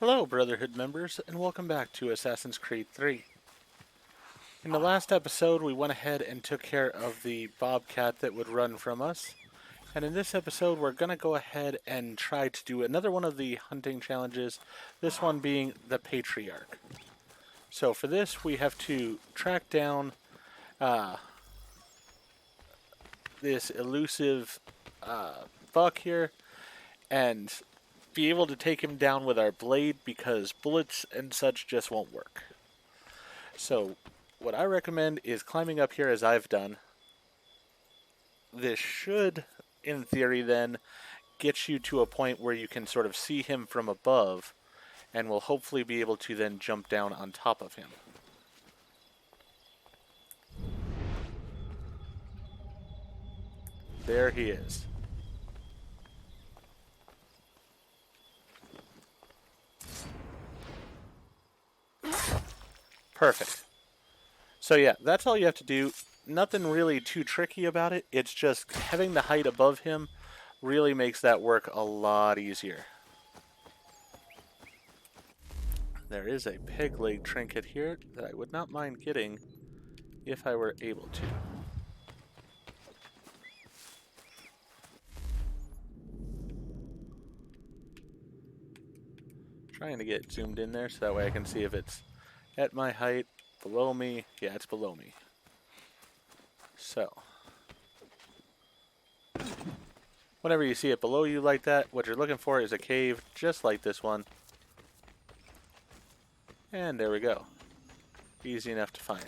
Hello, Brotherhood members, and welcome back to Assassin's Creed 3. In the last episode, we went ahead and took care of the bobcat that would run from us. And in this episode, we're going to go ahead and try to do another one of the hunting challenges, this one being the Patriarch. So for this, we have to track down uh, this elusive buck here and be able to take him down with our blade because bullets and such just won't work. So what I recommend is climbing up here as I've done. This should, in theory then, get you to a point where you can sort of see him from above and will hopefully be able to then jump down on top of him. There he is. Perfect. So yeah, that's all you have to do. Nothing really too tricky about it. It's just having the height above him really makes that work a lot easier. There is a peg leg trinket here that I would not mind getting if I were able to. Trying to get zoomed in there so that way I can see if it's at my height, below me. Yeah, it's below me. So, whenever you see it below you like that, what you're looking for is a cave just like this one. And there we go. Easy enough to find.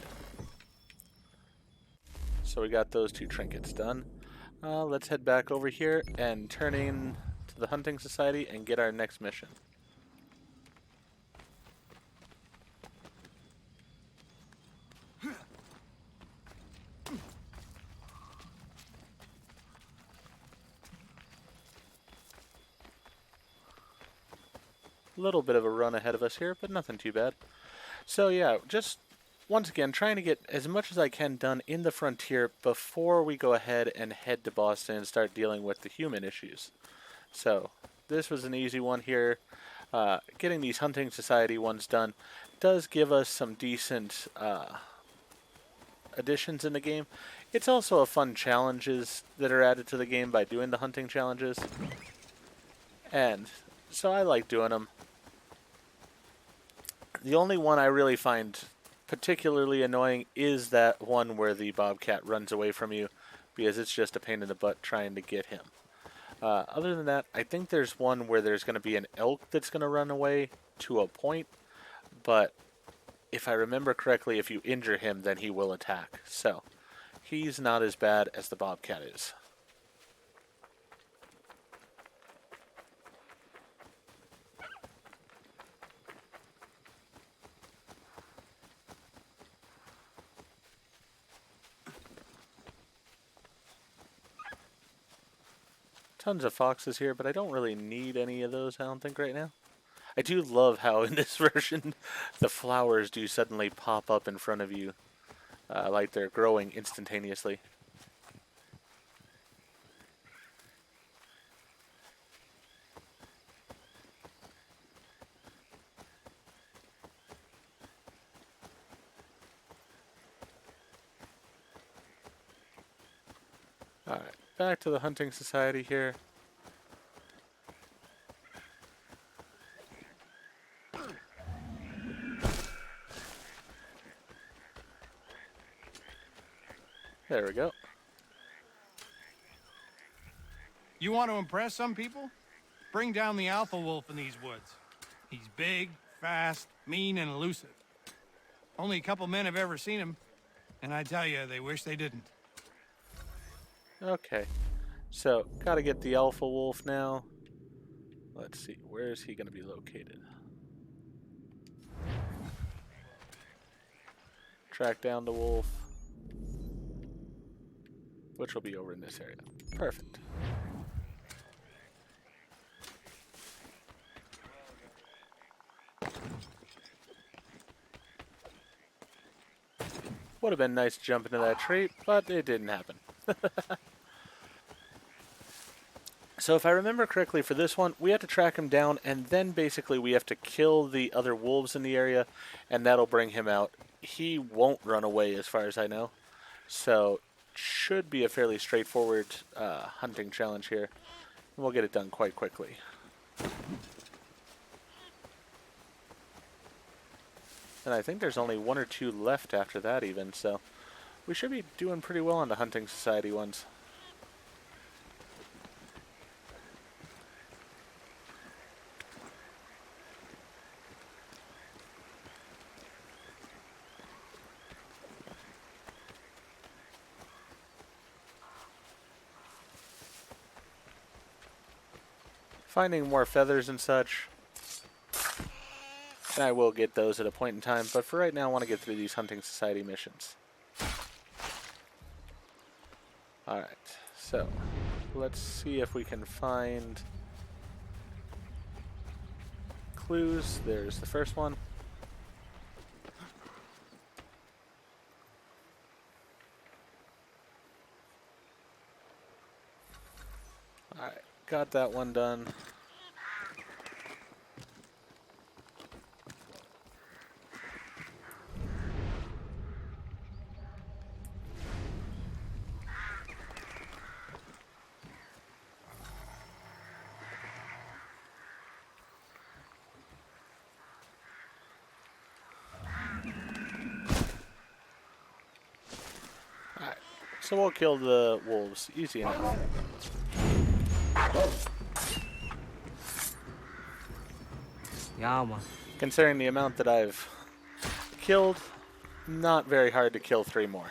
So we got those two trinkets done. Let's head back over here and turn in to the Hunting Society and get our next mission. A little bit of a run ahead of us here, but nothing too bad. So yeah, just once again, trying to get as much as I can done in the frontier before we go ahead and head to Boston and start dealing with the human issues. So this was an easy one here. Getting these Hunting Society ones done does give us some decent additions in the game. It's also a fun challenges that are added to the game by doing the hunting challenges. And so I like doing them. The only one I really find particularly annoying is that one where the bobcat runs away from you because it's just a pain in the butt trying to get him. Other than that, I think there's one where there's going to be an elk that's going to run away to a point, but if I remember correctly, if you injure him, then he will attack. So, he's not as bad as the bobcat is. Tons of foxes here, but I don't really need any of those, I don't think, right now. I do love how in this version the flowers do suddenly pop up in front of you like they're growing instantaneously. Alright, back to the Hunting Society here. There we go. You want to impress some people? Bring down the alpha wolf in these woods. He's big, fast, mean, and elusive. Only a couple men have ever seen him, and I tell you, they wish they didn't. Okay, so gotta get the alpha wolf now. Let's see, where is he going to be located? Track down the wolf, which will be over in this area. Perfect. Would have been nice to jump into that tree, but it didn't happen. So if I remember correctly for this one, we have to track him down, and then basically we have to kill the other wolves in the area, and that'll bring him out. He won't run away as far as I know. So should be a fairly straightforward hunting challenge here. We'll get it done quite quickly. And I think there's only 1 or 2 left after that even, so we should be doing pretty well on the Hunting Society ones. Finding more feathers and such. And I will get those at a point in time, but for right now I want to get through these Hunting Society missions. Alright, so let's see if we can find clues. There's the first one. Alright, got that one done. Alright, so we'll kill the wolves. Easy enough. Yeah, man. Considering the amount that I've killed, not very hard to kill 3 more.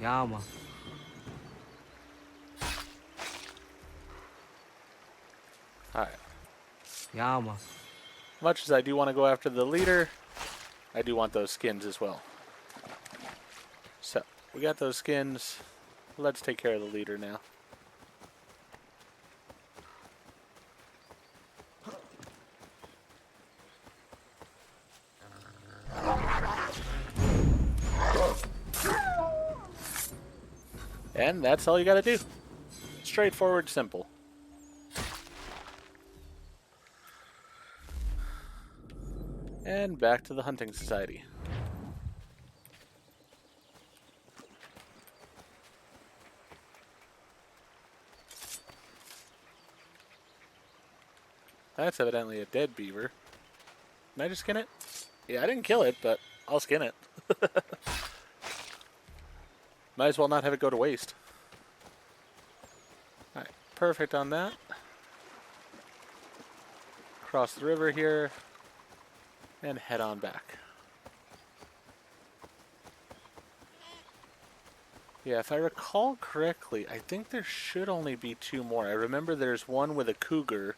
Yeah, man. Alright. Yeah, man. Much as I do want to go after the leader, I do want those skins as well. So, we got those skins. Let's take care of the leader now. And that's all you gotta do. Straightforward, simple. And back to the Hunting Society. That's evidently a dead beaver. Can I just skin it? Yeah, I didn't kill it, but I'll skin it. Might as well not have it go to waste. Alright, perfect on that. Cross the river here. And head on back. Yeah, if I recall correctly, I think there should only be 2 more. I remember there's one with a cougar.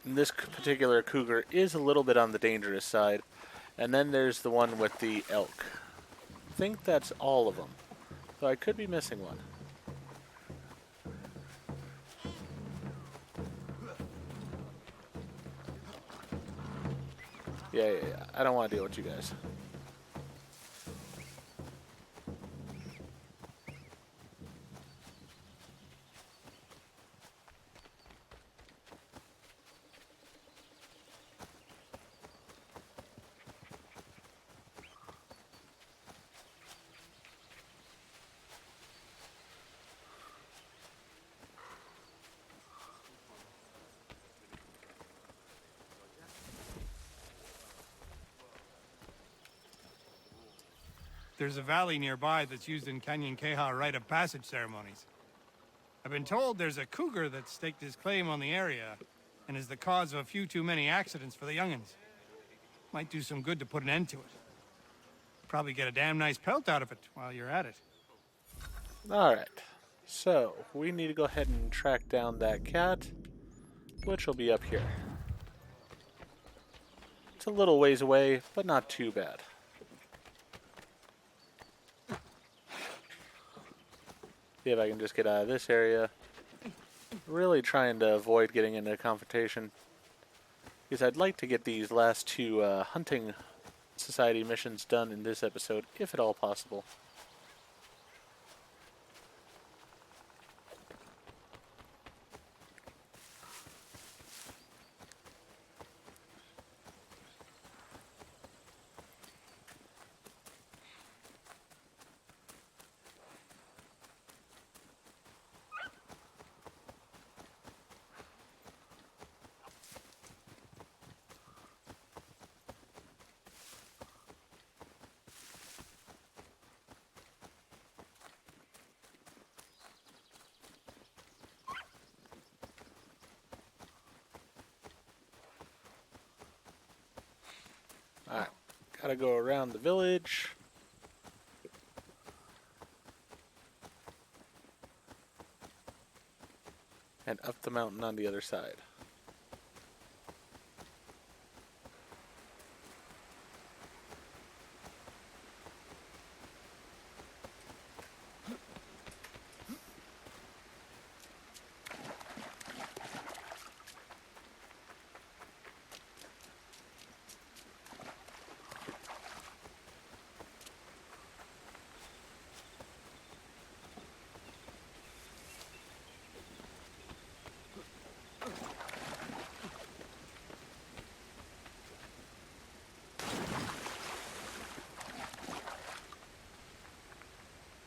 This particular cougar is a little bit on the dangerous side. And then there's the one with the elk. I think that's all of them. Though I could be missing one. Yeah. I don't want to deal with you guys. There's a valley nearby that's used in Canyon Keha rite of passage ceremonies. I've been told there's a cougar that staked his claim on the area and is the cause of a few too many accidents for the young'uns. Might do some good to put an end to it. Probably get a damn nice pelt out of it while you're at it. Alright, so we need to go ahead and track down that cat, which will be up here. It's a little ways away, but not too bad. See if I can just get out of this area. Really trying to avoid getting into a confrontation. Because I'd like to get these last two hunting society missions done in this episode, if at all possible. Alright, gotta go around the village. And up the mountain on the other side.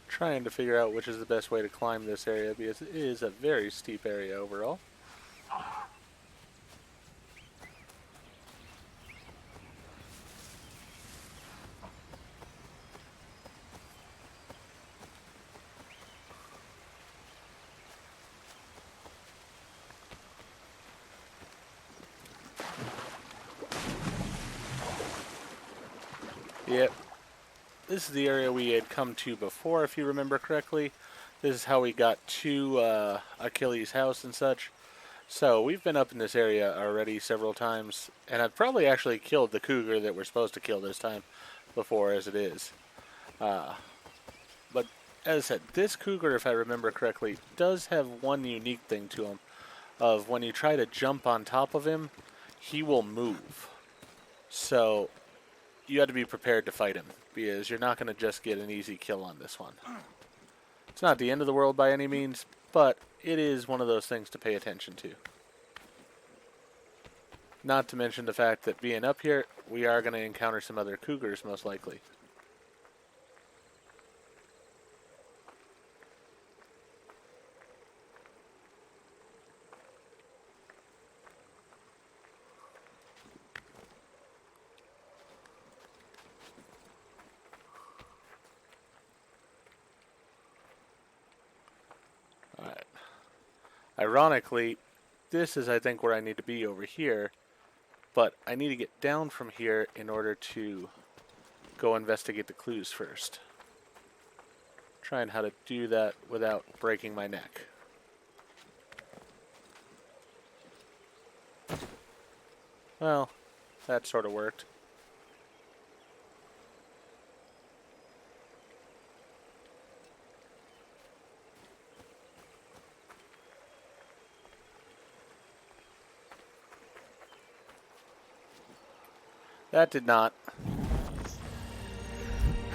Trying to figure out which is the best way to climb this area because it is a very steep area overall. Yep. This is the area we had come to before, if you remember correctly. This is how we got to Achilles' house and such. So we've been up in this area already several times, and I've probably actually killed the cougar that we're supposed to kill this time before as it is. But as I said, this cougar, if I remember correctly, does have one unique thing to him. Of when you try to jump on top of him, he will move. So you have to be prepared to fight him, because you're not going to just get an easy kill on this one. It's not the end of the world by any means, but it is one of those things to pay attention to. Not to mention the fact that being up here, we are going to encounter some other cougars most likely. Alright. Ironically, this is I think where I need to be over here, but I need to get down from here in order to go investigate the clues first. Trying how to do that without breaking my neck. Well, that sort of worked. That did not.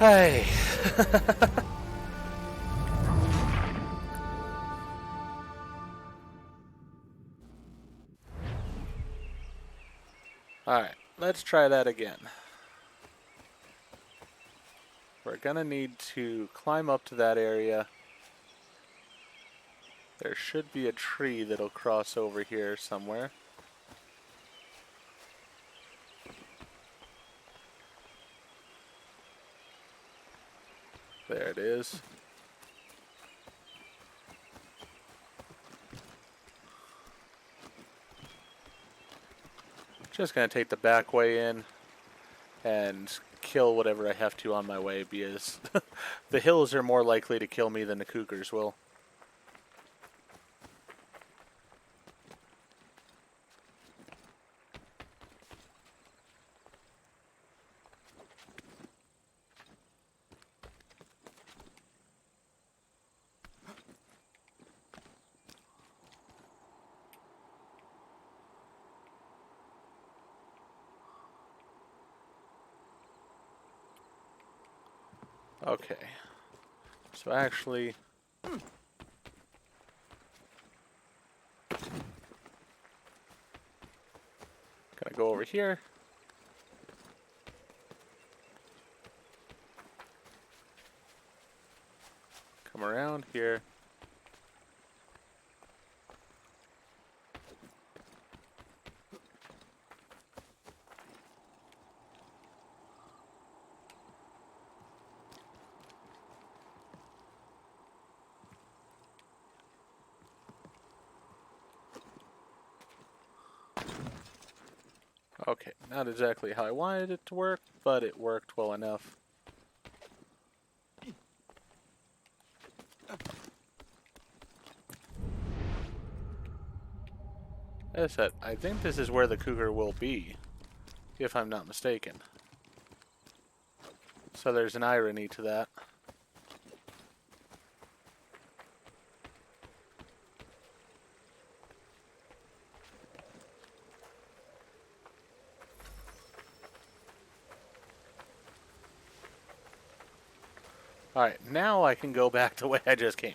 Hey. Alright, let's try that again. We're gonna need to climb up to that area. There should be a tree that'll cross over here somewhere. There it is. Just gonna take the back way in and kill whatever I have to on my way, because the hills are more likely to kill me than the cougars will. Okay. So actually... Gotta go over here. Come around here. Okay, not exactly how I wanted it to work, but it worked well enough. As I said, I think this is where the cougar will be, if I'm not mistaken. So there's an irony to that. Alright, now I can go back the way I just came.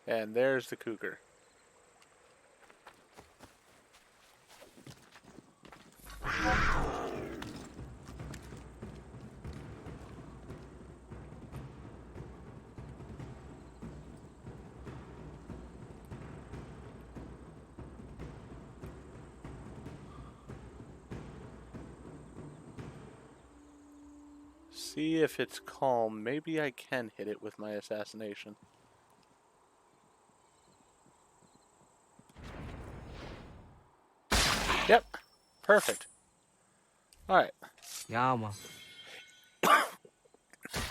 And there's the cougar. See if it's calm. Maybe I can hit it with my assassination. Yep. Perfect. Alright. Yeah, man.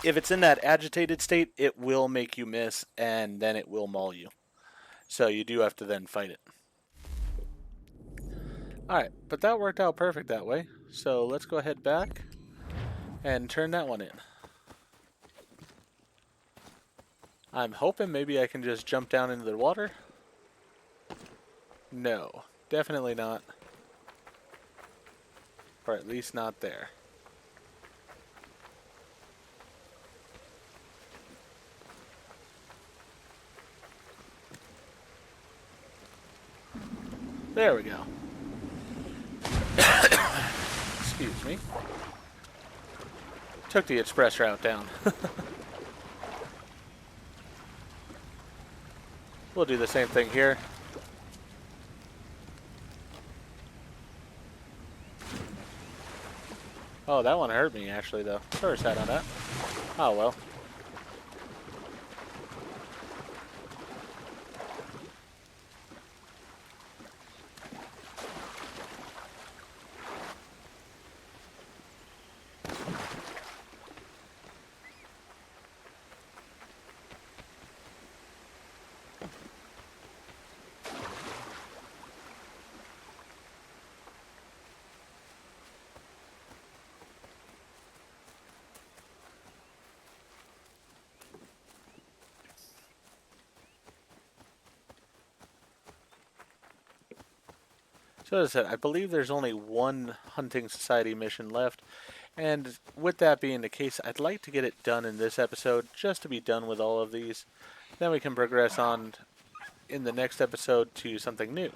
If it's in that agitated state, it will make you miss, and then it will maul you. So you do have to then fight it. Alright, but that worked out perfect that way. So let's go ahead back and turn that one in. I'm hoping maybe I can just jump down into the water. No, definitely not. Or at least not there. There we go. Excuse me. Took the express route down. We'll do the same thing here. Oh, that one hurt me actually though. Sure sad on that. Oh well. So as I said, I believe there's only one Hunting Society mission left, and with that being the case, I'd like to get it done in this episode, just to be done with all of these. Then we can progress on in the next episode to something new.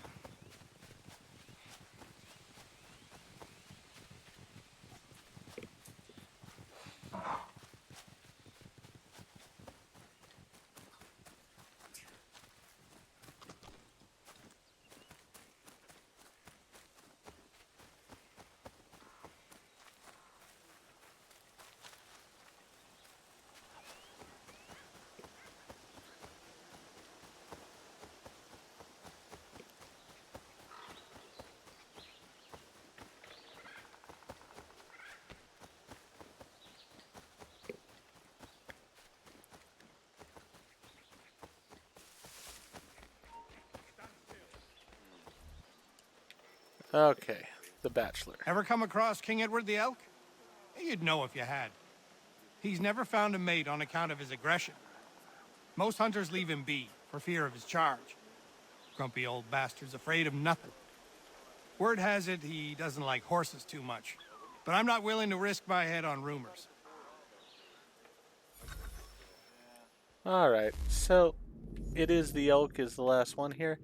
Okay, the Bachelor. Ever come across King Edward the Elk? You'd know if you had. He's never found a mate on account of his aggression. Most hunters leave him be for fear of his charge. Grumpy old bastard's afraid of nothing. Word has it he doesn't like horses too much. But I'm not willing to risk my head on rumors. Alright, so it is the elk is the last one here.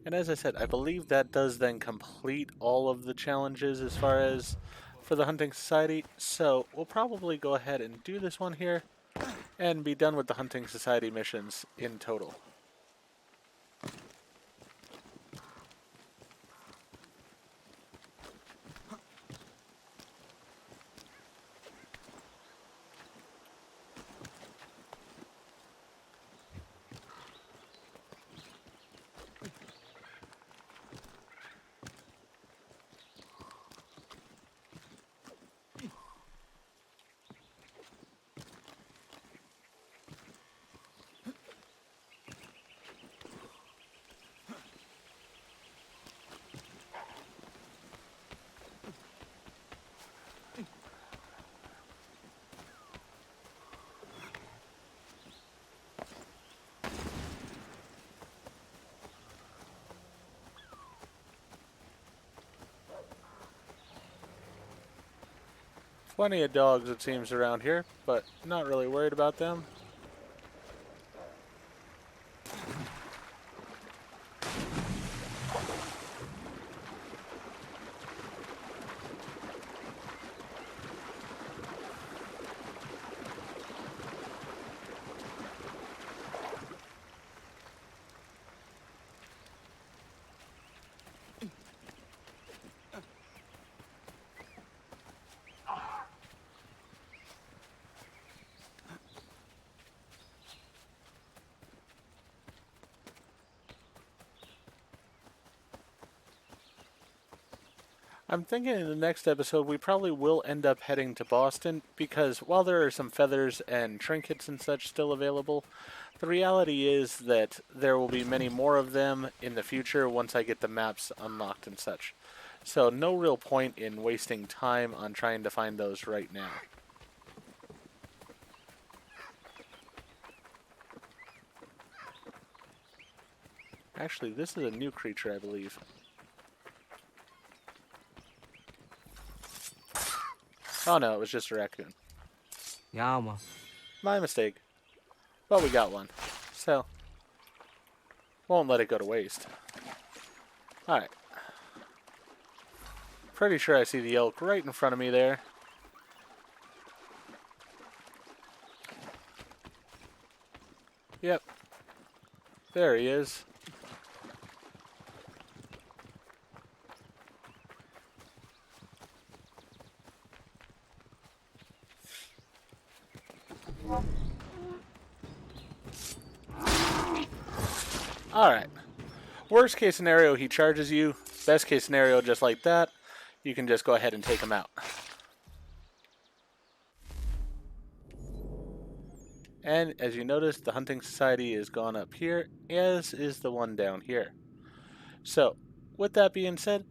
And as I said, I believe that does then complete all of the challenges as far as for the Hunting Society. So we'll probably go ahead and do this one here and be done with the Hunting Society missions in total. Plenty of dogs, it seems, around here, but not really worried about them. I'm thinking in the next episode we probably will end up heading to Boston because while there are some feathers and trinkets and such still available, the reality is that there will be many more of them in the future once I get the maps unlocked and such. So no real point in wasting time on trying to find those right now. Actually, this is a new creature, I believe. Oh no, it was just a raccoon. Yama. My mistake. But we got one. So, won't let it go to waste. Alright. Pretty sure I see the elk right in front of me there. Yep. There he is. Alright. Worst case scenario, he charges you. Best case scenario, just like that, you can just go ahead and take him out. And as you notice, the Hunting Society is gone up here, as is the one down here. So, with that being said,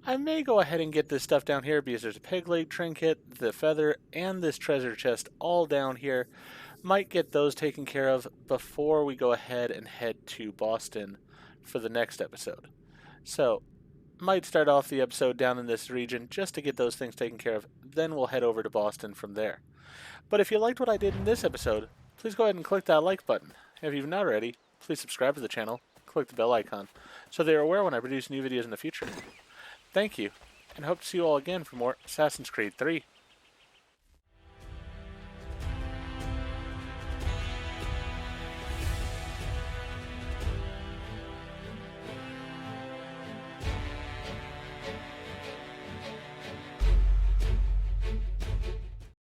I may go ahead and get this stuff down here because there's a peg leg trinket, the feather, and this treasure chest all down here. Might get those taken care of before we go ahead and head to Boston for the next episode. So, might start off the episode down in this region just to get those things taken care of, then we'll head over to Boston from there. But if you liked what I did in this episode, please go ahead and click that like button. If you've not already, please subscribe to the channel, click the bell icon, so they're aware when I produce new videos in the future. Thank you, and hope to see you all again for more Assassin's Creed 3.